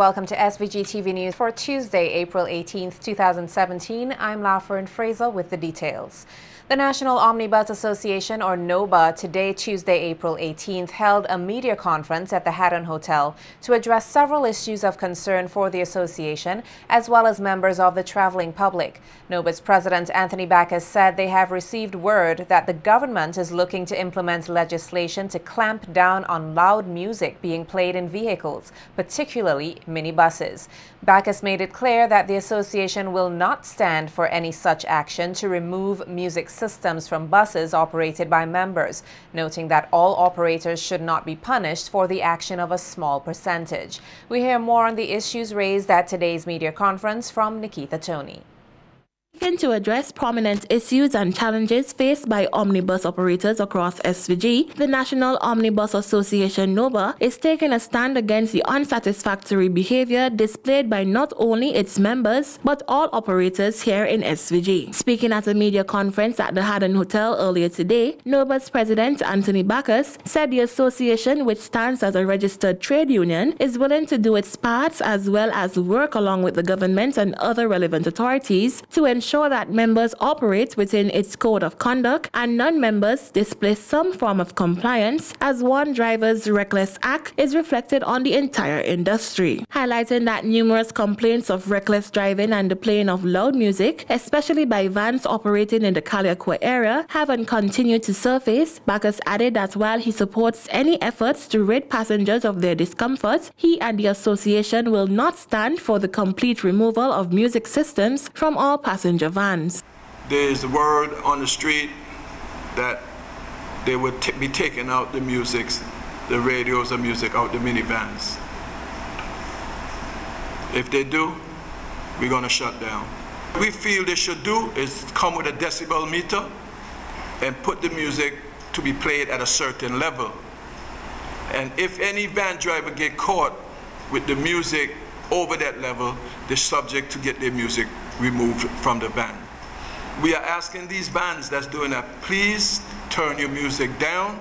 Welcome to SVG-TV News for Tuesday, April 18th, 2017. I'm Lafern Fraser with the details. The National Omnibus Association, or NOBA, today, Tuesday, April 18th, held a media conference at the Haddon Hotel to address several issues of concern for the association, as well as members of the traveling public. NOBA's president, Anthony Backus, said they have received word that the government is looking to implement legislation to clamp down on loud music being played in vehicles, particularly minibuses. Backus made it clear that the association will not stand for any such action to remove music systems from buses operated by members, noting that all operators should not be punished for the action of a small percentage. We hear more on the issues raised at today's media conference from Nikita Tony. To address prominent issues and challenges faced by omnibus operators across SVG, the National Omnibus Association NOBA is taking a stand against the unsatisfactory behavior displayed by not only its members but all operators here in SVG. Speaking at a media conference at the Haddon Hotel earlier today, NOBA's president Anthony Backus said the association, which stands as a registered trade union, is willing to do its part as well as work along with the government and other relevant authorities to ensure that members operate within its code of conduct and non-members display some form of compliance, as one driver's reckless act is reflected on the entire industry. Highlighting that numerous complaints of reckless driving and the playing of loud music, especially by vans operating in the Kaliakwa area, haven't continued to surface, Backus added that while he supports any efforts to rid passengers of their discomfort, he and the association will not stand for the complete removal of music systems from all passenger vans. There's word on the street that they would be taking out the musics, the radios and music out the minivans. If they do, we're going to shut down. What we feel they should do is come with a decibel meter and put the music to be played at a certain level. And if any van driver get caught with the music over that level, they're subject to get their music removed from the van. We are asking these vans that's doing that, please turn your music down,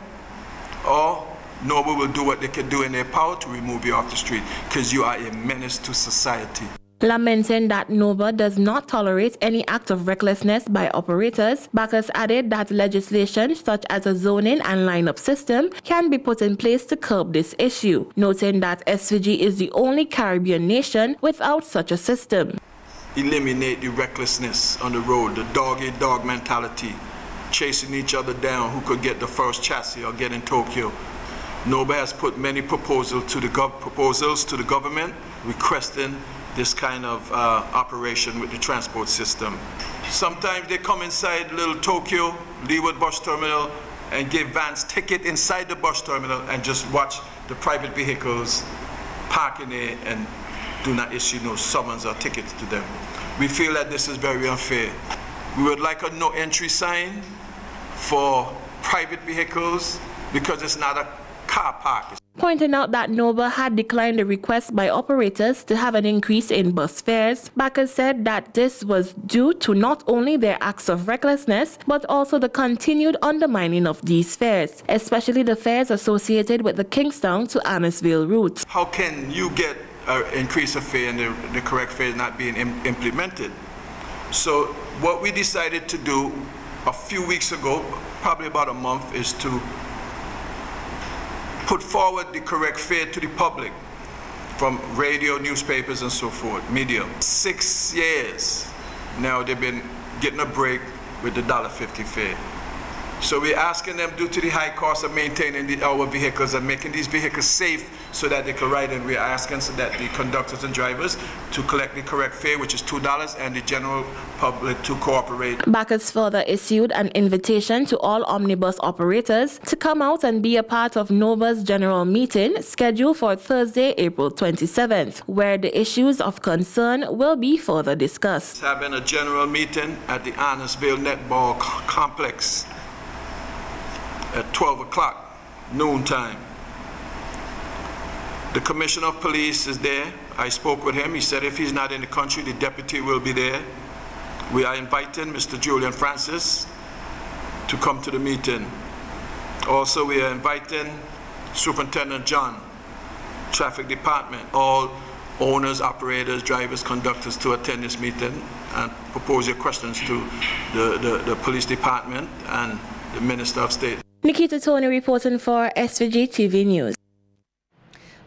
or NOBA will do what they can do in their power to remove you off the street, because you are a menace to society. Lamenting that NOBA does not tolerate any act of recklessness by operators, Backus added that legislation such as a zoning and lineup system can be put in place to curb this issue, noting that SVG is the only Caribbean nation without such a system. Eliminate the recklessness on the road, the dog-eat-dog mentality, chasing each other down, who could get the first chassis or get in Tokyo. NOBA has put many proposals to the government requesting this kind of operation with the transport system. Sometimes they come inside little Tokyo, Leeward bus terminal, and give vans ticket inside the bus terminal and just watch the private vehicles parking there and do not issue no summons or tickets to them. We feel that this is very unfair. We would like a no entry sign for private vehicles because it's not a car park. Pointing out that NOBA had declined the request by operators to have an increase in bus fares, Backus said that this was due to not only their acts of recklessness, but also the continued undermining of these fares, especially the fares associated with the Kingstown to Annisville route. How can you get an increase of fare and the correct fare is not being implemented? So what we decided to do a few weeks ago, probably about a month, is to put forward the correct fare to the public from radio, newspapers, and so forth, media. 6 years now they've been getting a break with the $1.50 fare. So we're asking them, due to the high cost of maintaining our vehicles and making these vehicles safe so that they can ride, and we're asking so that the conductors and drivers to collect the correct fare, which is $2, and the general public to cooperate. Backus further issued an invitation to all omnibus operators to come out and be a part of NOBA's general meeting scheduled for Thursday, April 27th, where the issues of concern will be further discussed. Having a general meeting at the Annisville Netball Complex at 12 o'clock, noon time. The Commissioner of Police is there. I spoke with him. He said if he's not in the country, the deputy will be there. We are inviting Mr. Julian Francis to come to the meeting. Also, we are inviting Superintendent John, Traffic Department, all owners, operators, drivers, conductors to attend this meeting and propose your questions to the police department and the Minister of State. Nikita Tony reporting for SVG-TV News.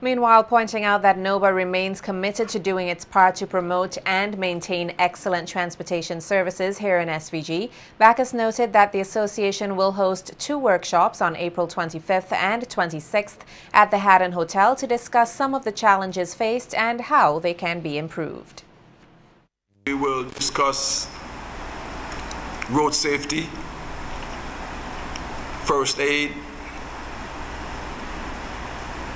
Meanwhile, pointing out that NOBA remains committed to doing its part to promote and maintain excellent transportation services here in SVG, Bacchus noted that the association will host 2 workshops on April 25th and 26th at the Haddon Hotel to discuss some of the challenges faced and how they can be improved. We will discuss road safety, first aid,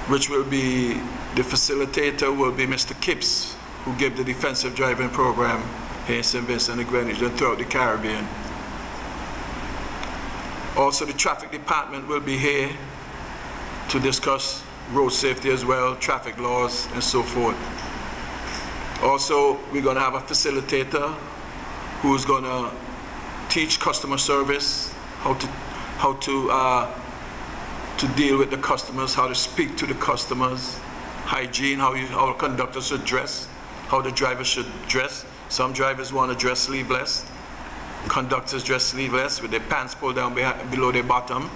which will be, the facilitator will be Mr. Kipps, who gave the defensive driving program here in St. Vincent and Greenwich and throughout the Caribbean. Also, the traffic department will be here to discuss road safety as well, traffic laws and so forth. Also, we're going to have a facilitator who's going to teach customer service, how to deal with the customers, how to speak to the customers, hygiene, how conductors should dress, how the drivers should dress. Some drivers want to dress sleeveless. Conductors dress sleeveless with their pants pulled down below their bottom.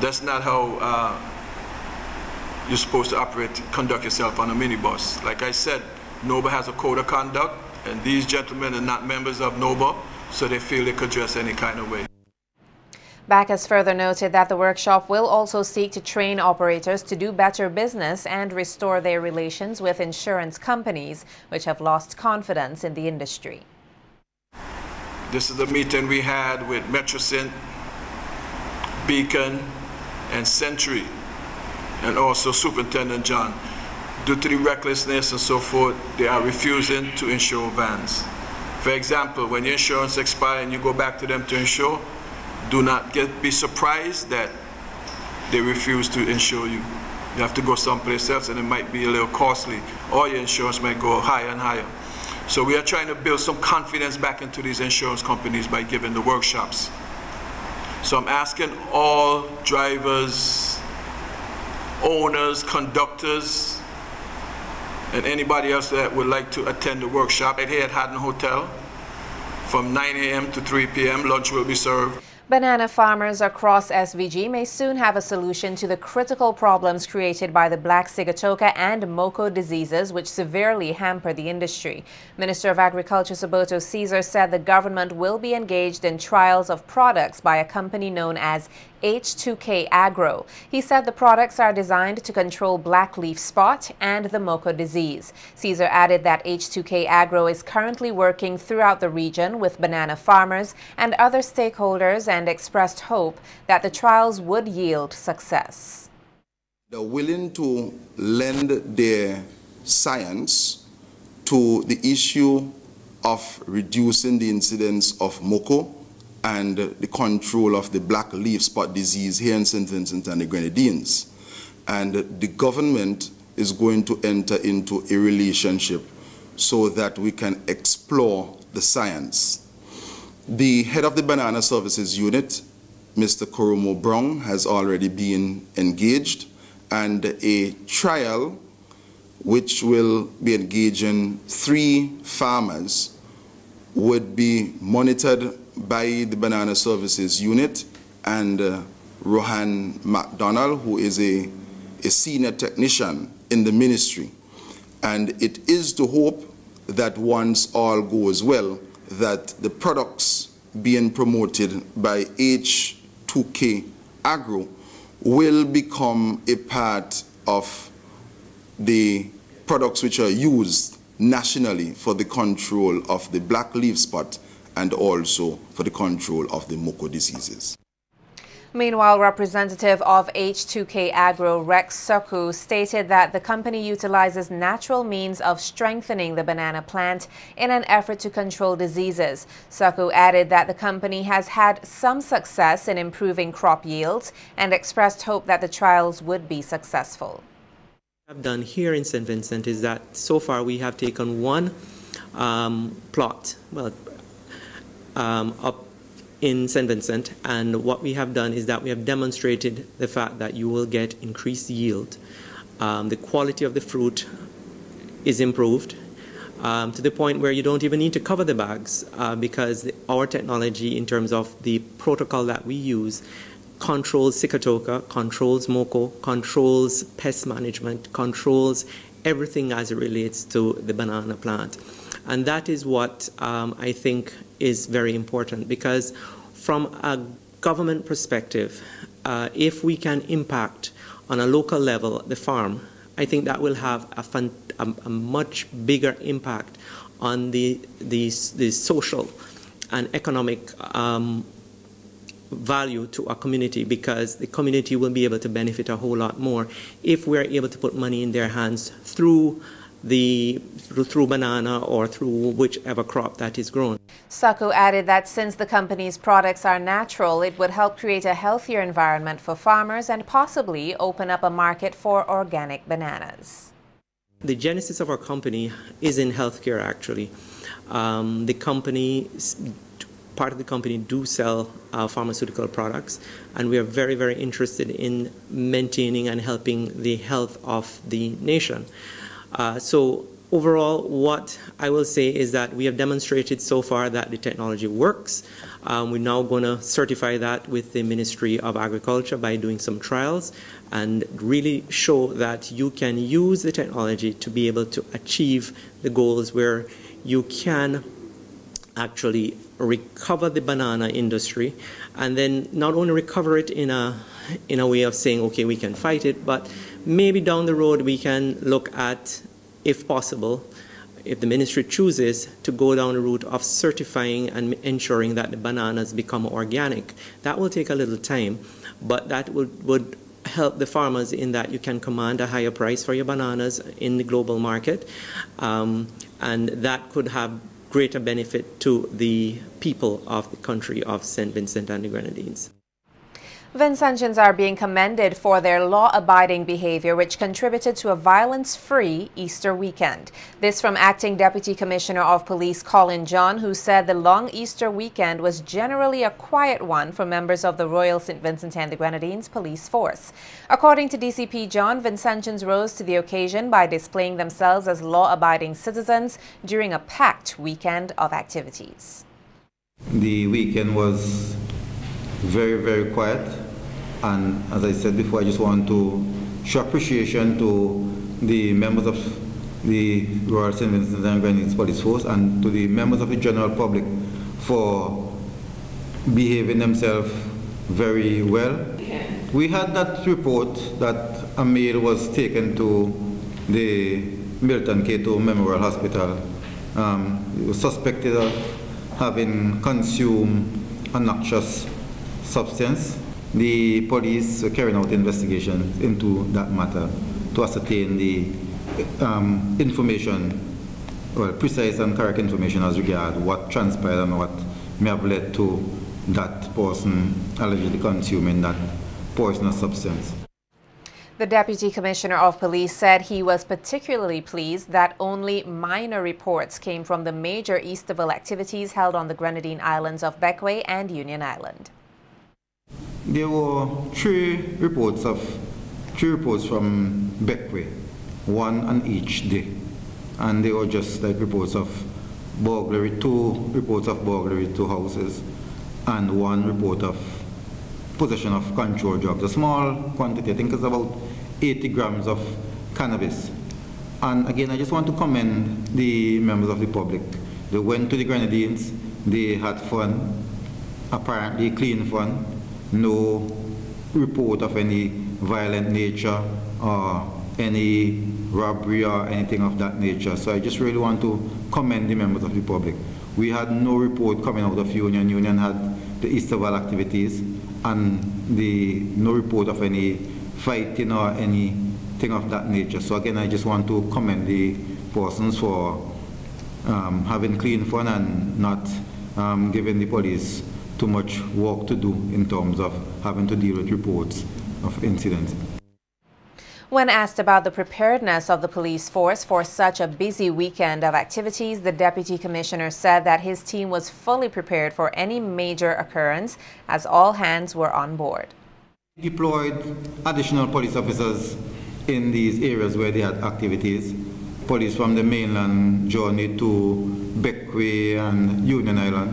That's not how you're supposed to conduct yourself on a minibus. Like I said, NOBA has a code of conduct, and these gentlemen are not members of NOBA, so they feel they could dress any kind of way. Bacchus further noted that the workshop will also seek to train operators to do better business and restore their relations with insurance companies, which have lost confidence in the industry. This is the meeting we had with Metrocint, Beacon, and Century, and also Superintendent John. Due to the recklessness and so forth, they are refusing to insure vans. For example, when your insurance expires and you go back to them to insure, do not be surprised that they refuse to insure you. You have to go someplace else, and it might be a little costly, or your insurance might go higher and higher. So we are trying to build some confidence back into these insurance companies by giving the workshops. So I'm asking all drivers, owners, conductors, and anybody else that would like to attend the workshop right here at Haddon Hotel from 9 a.m. to 3 p.m. Lunch will be served. Banana farmers across SVG may soon have a solution to the critical problems created by the black sigatoka and moko diseases, which severely hamper the industry. Minister of Agriculture Saboto Caesar said the government will be engaged in trials of products by a company known as H2K Agro. He said the products are designed to control black leaf spot and the moko disease. Caesar added that H2K Agro is currently working throughout the region with banana farmers and other stakeholders and expressed hope that the trials would yield success. They're willing to lend their science to the issue of reducing the incidence of moko and the control of the black leaf spot disease here in St. Vincent and the Grenadines. And the government is going to enter into a relationship so that we can explore the science. The head of the Banana Services Unit, Mr. Koromo Brown, has already been engaged, and a trial which will be engaging 3 farmers would be monitored by the Banana Services Unit and Rohan McDonald, who is a senior technician in the ministry. And it is to hope that once all goes well, that the products being promoted by H2K Agro will become a part of the products which are used nationally for the control of the black leaf spot and also for the control of the moko diseases. Meanwhile, representative of H2K Agro, Rex Soku, stated that the company utilizes natural means of strengthening the banana plant in an effort to control diseases. Soku added that the company has had some success in improving crop yields and expressed hope that the trials would be successful. What we have done here in St. Vincent is that so far we have taken one plot, up in St. Vincent, and what we have done is that we have demonstrated the fact that you will get increased yield. The quality of the fruit is improved to the point where you don't even need to cover the bags because our technology, in terms of the protocol that we use, controls Sigatoka, controls MOCO, controls pest management, controls everything as it relates to the banana plant. And that is what I think is very important, because from a government perspective, if we can impact on a local level the farm, I think that will have a much bigger impact on the social and economic value to a community, because the community will be able to benefit a whole lot more if we're able to put money in their hands through banana or through whichever crop that is grown. Sacco added that since the company's products are natural, it would help create a healthier environment for farmers and possibly open up a market for organic bananas. The genesis of our company is in healthcare, actually. The company, part of the company do sell pharmaceutical products, and we are very, very interested in maintaining and helping the health of the nation. So overall, what I will say is that we have demonstrated so far that the technology works. We're now going to certify that with the Ministry of Agriculture by doing some trials and really show that you can use the technology to be able to achieve the goals where you can actually recover the banana industry, and then not only recover it in a way of saying, okay, we can fight it, but maybe down the road we can look at, if possible, if the ministry chooses, to go down the route of certifying and ensuring that the bananas become organic. That will take a little time, but that would help the farmers in that you can command a higher price for your bananas in the global market, and that could have greater benefit to the people of the country of St. Vincent and the Grenadines. Vincentians are being commended for their law-abiding behavior, which contributed to a violence-free Easter weekend. This from Acting Deputy Commissioner of Police Colin John, who said the long Easter weekend was generally a quiet one for members of the Royal St. Vincent and the Grenadines Police Force. According to DCP John, Vincentians rose to the occasion by displaying themselves as law-abiding citizens during a packed weekend of activities. The weekend was very, very quiet, and as I said before, I just want to show appreciation to the members of the Royal St. Vincent and Grenadines Police Force and to the members of the general public for behaving themselves very well. We had that report that a male was taken to the Milton Cato Memorial Hospital. He was suspected of having consumed a noxious substance. The police are carrying out investigations into that matter to ascertain the information, well, precise and correct information as regards what transpired and what may have led to that person allegedly consuming that poisonous substance. The Deputy Commissioner of Police said he was particularly pleased that only minor reports came from the major Easterville activities held on the Grenadine Islands of Bequia and Union Island. There were three reports from Bequia, one on each day, and they were just like reports of burglary, 2 reports of burglary to houses, and 1 report of possession of controlled drugs, a small quantity. I think it's about 80 grams of cannabis. And again, I just want to commend the members of the public. They went to the Grenadines, they had fun, apparently clean fun. No report of any violent nature or any robbery or anything of that nature. So I just really want to commend the members of the public. We had no report coming out of Union. Union had the Easterville activities and no report of any fighting or anything of that nature. So again, I just want to commend the persons for having clean fun and not giving the police too much work to do in terms of having to deal with reports of incidents. When asked about the preparedness of the police force for such a busy weekend of activities, the Deputy Commissioner said that his team was fully prepared for any major occurrence as all hands were on board. Deployed additional police officers in these areas where they had activities, police from the mainland journey to Beckway and Union Island.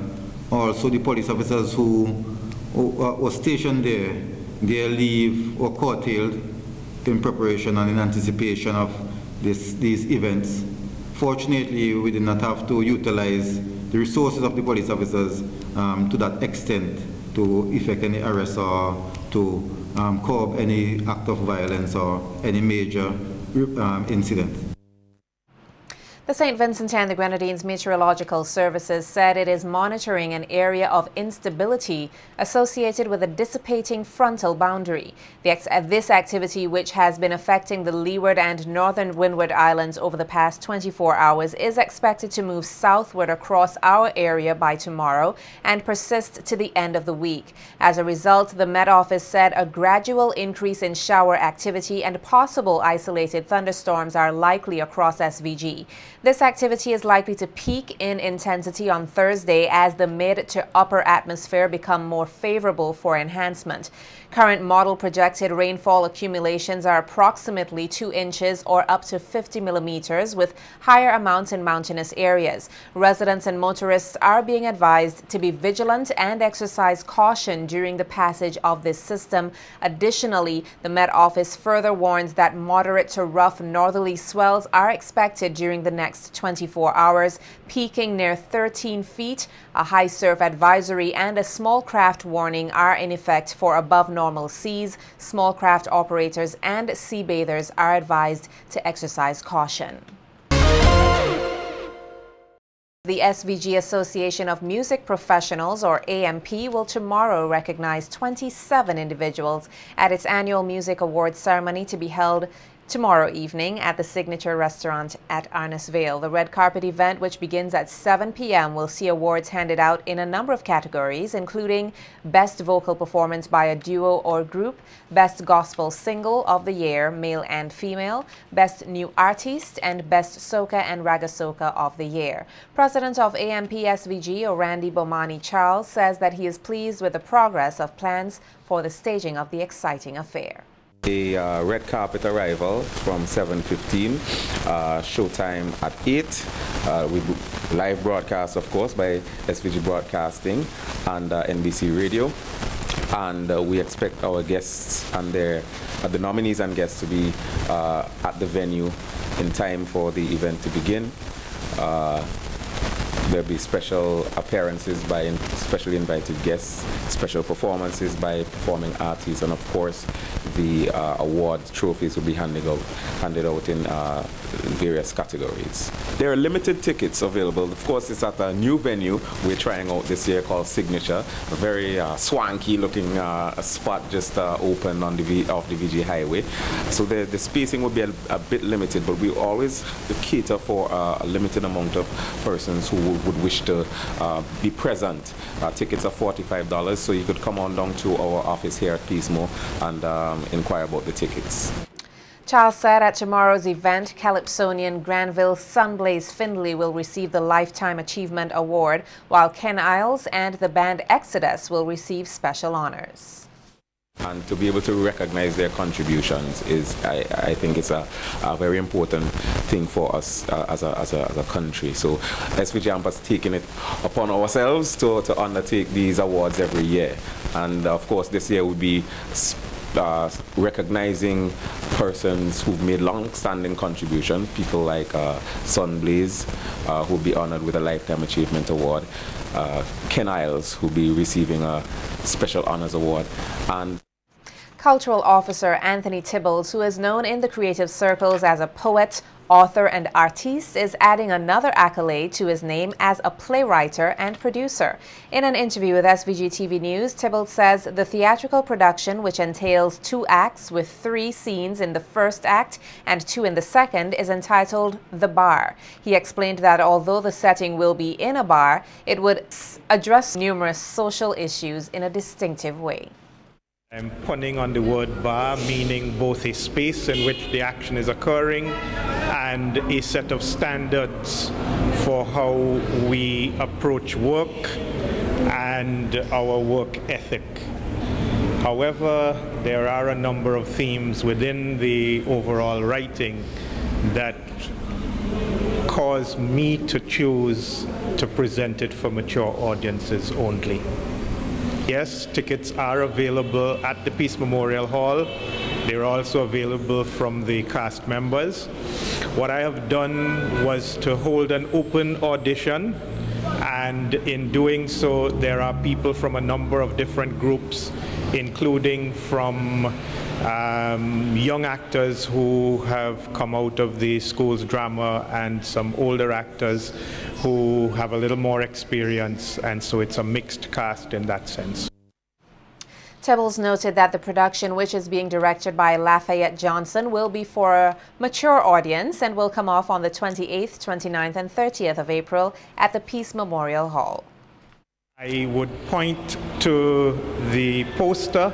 Also, the police officers who were stationed there, their leave were curtailed in preparation and in anticipation of these events. Fortunately, we did not have to utilize the resources of the police officers to that extent to effect any arrests or to curb any act of violence or any major incident. The St. Vincent and the Grenadines Meteorological Services said it is monitoring an area of instability associated with a dissipating frontal boundary. This activity, which has been affecting the Leeward and Northern Windward Islands over the past 24 hours, is expected to move southward across our area by tomorrow and persist to the end of the week. As a result, the Met Office said a gradual increase in shower activity and possible isolated thunderstorms are likely across SVG. This activity is likely to peak in intensity on Thursday as the mid to upper atmosphere become more favorable for enhancement. Current model projected rainfall accumulations are approximately 2 inches or up to 50 millimeters, with higher amounts in mountainous areas. Residents and motorists are being advised to be vigilant and exercise caution during the passage of this system. Additionally, the Met Office further warns that moderate to rough northerly swells are expected during the next 24 hours, peaking near 13 feet. A high surf advisory and a small craft warning are in effect for above normal seas. Small craft operators and sea bathers are advised to exercise caution. The SVG Association of Music Professionals, or AMP, will tomorrow recognize 27 individuals at its annual Music Awards ceremony to be held tomorrow evening at the Signature Restaurant at Arnisvale. The red carpet event, which begins at 7 p.m., will see awards handed out in a number of categories, including Best Vocal Performance by a Duo or Group, Best Gospel Single of the Year, Male and Female, Best New Artist, and Best Soca and Raga Soca of the Year. President of AMP SVG, Orandi Bomani Charles, says that he is pleased with the progress of plans for the staging of the exciting affair. A red carpet arrival from 7:15, showtime at 8, with live broadcast, of course, by SVG Broadcasting and NBC Radio. And we expect our guests and the nominees and guests to be at the venue in time for the event to begin. There'll be special appearances by specially invited guests, special performances by performing artists, and of course the award trophies will be handed out in various categories. There are limited tickets available. Of course, it's at a new venue we're trying out this year called Signature, a very swanky looking spot just opened on off the VG Highway. So the spacing will be a bit limited, but we always cater for a limited amount of persons who would wish to be present. Tickets are $45, so you could come on down to our office here at Peacemore and inquire about the tickets. Charles said at tomorrow's event, Calypsonian Granville Sunblaze Findlay will receive the Lifetime Achievement Award, while Ken Isles and the band Exodus will receive special honors. And to be able to recognize their contributions is, I think it's a very important thing for us as a country. So SVG AMP has taken it upon ourselves to undertake these awards every year. And of course this year would be recognizing persons who've made long-standing contribution, people like Sunblaze, who'll be honored with a Lifetime Achievement Award, Ken Isles, who'll be receiving a Special Honors Award, and Cultural Officer Anthony Tibbles, who is known in the creative circles as a poet, author, and artiste, is adding another accolade to his name as a playwright and producer. In an interview with SVG-TV News, Tibbles says the theatrical production, which entails 2 acts with 3 scenes in the first act and 2 in the second, is entitled The Bar. He explained that although the setting will be in a bar, it would address numerous social issues in a distinctive way. I'm punning on the word bar, meaning both a space in which the action is occurring and a set of standards for how we approach work and our work ethic. However, there are a number of themes within the overall writing that caused me to choose to present it for mature audiences only. Yes, tickets are available at the Peace Memorial Hall. They're also available from the cast members. What I have done was to hold an open audition, and in doing so, there are people from a number of different groups, including from young actors who have come out of the school's drama and some older actors who have a little more experience, and so it's a mixed cast in that sense. Tibbles noted that the production, which is being directed by Lafayette Johnson, will be for a mature audience and will come off on the 28th, 29th, and 30th of April at the Peace Memorial Hall. I would point to the poster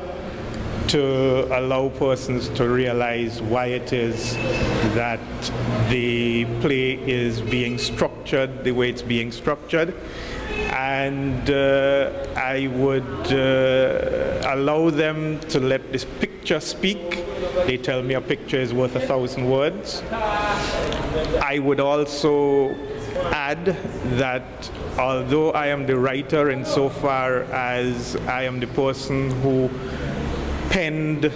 to allow persons to realize why it is that the play is being structured the way it's being structured. And I would allow them to let this picture speak. They tell me a picture is worth 1,000 words. I would also add that although I am the writer insofar as I am the person who penned,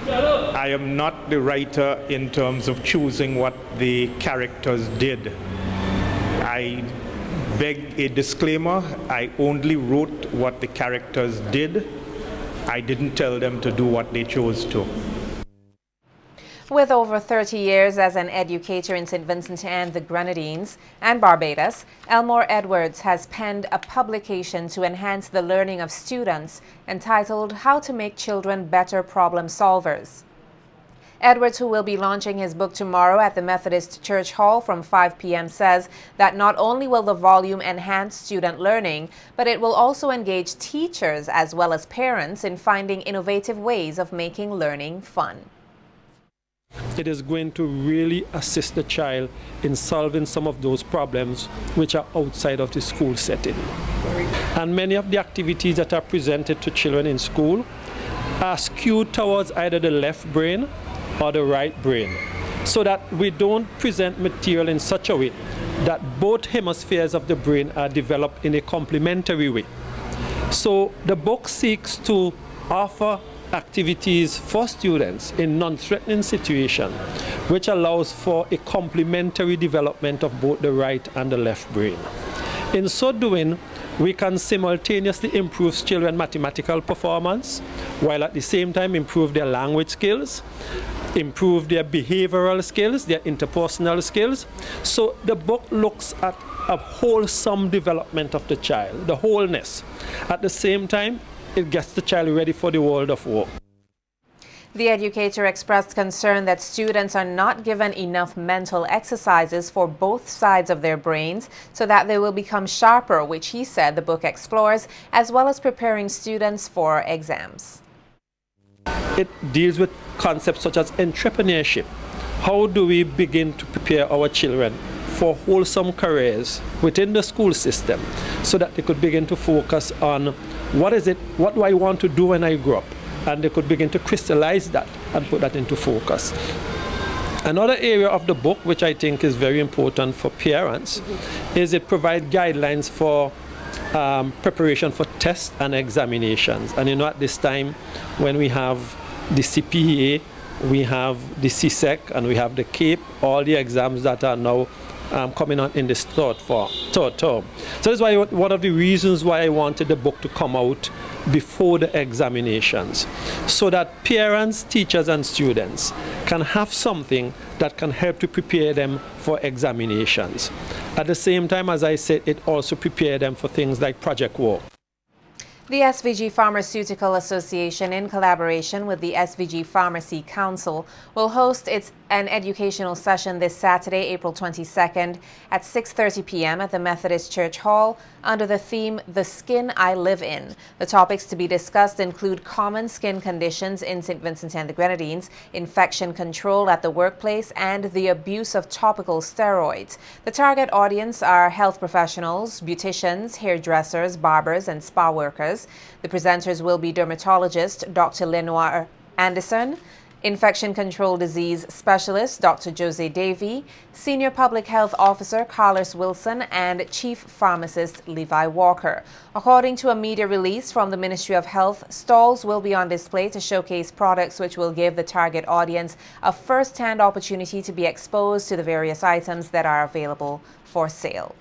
I am not the writer in terms of choosing what the characters did. I beg a disclaimer, I only wrote what the characters did. I didn't tell them to do what they chose to. With over 30 years as an educator in St. Vincent and the Grenadines and Barbados, Elmore Edwards has penned a publication to enhance the learning of students entitled How to Make Children Better Problem Solvers. Edwards, who will be launching his book tomorrow at the Methodist Church Hall from 5 p.m., says that not only will the volume enhance student learning, but it will also engage teachers as well as parents in finding innovative ways of making learning fun. It is going to really assist the child in solving some of those problems which are outside of the school setting. And many of the activities that are presented to children in school are skewed towards either the left brain or the right brain, so that we don't present material in such a way that both hemispheres of the brain are developed in a complementary way. So the book seeks to offer activities for students in non-threatening situations, which allows for a complementary development of both the right and the left brain. In so doing, we can simultaneously improve children's mathematical performance, while at the same time improve their language skills, improve their behavioral skills, their interpersonal skills. So the book looks at a wholesome development of the child, the wholeness. At the same time, it gets the child ready for the world of work. The educator expressed concern that students are not given enough mental exercises for both sides of their brains so that they will become sharper, which he said the book explores, as well as preparing students for exams. It deals with concepts such as entrepreneurship. How do we begin to prepare our children for wholesome careers within the school system so that they could begin to focus on what do I want to do when I grow up? And they could begin to crystallize that and put that into focus. Another area of the book, which I think is very important for parents, is it provides guidelines for preparation for tests and examinations. And you know, at this time, when we have the CPA, we have the CSEC, and we have the CAPE, all the exams that are now coming on in this third term. So that's why one of the reasons why I wanted the book to come out before the examinations, so that parents, teachers, and students can have something that can help to prepare them for examinations. At the same time, as I said, it also prepares them for things like project work. The SVG Pharmaceutical Association, in collaboration with the SVG Pharmacy Council, will host an educational session this Saturday, April 22nd at 6:30 p.m. at the Methodist Church Hall under the theme, The Skin I Live In. The topics to be discussed include common skin conditions in St. Vincent and the Grenadines, infection control at the workplace, and the abuse of topical steroids. The target audience are health professionals, beauticians, hairdressers, barbers, and spa workers. The presenters will be dermatologist Dr. Lenoir Anderson, Infection Control Disease Specialist Dr. Jose Davey, Senior Public Health Officer Carlos Wilson, and Chief Pharmacist Levi Walker. According to a media release from the Ministry of Health, stalls will be on display to showcase products which will give the target audience a first-hand opportunity to be exposed to the various items that are available for sale.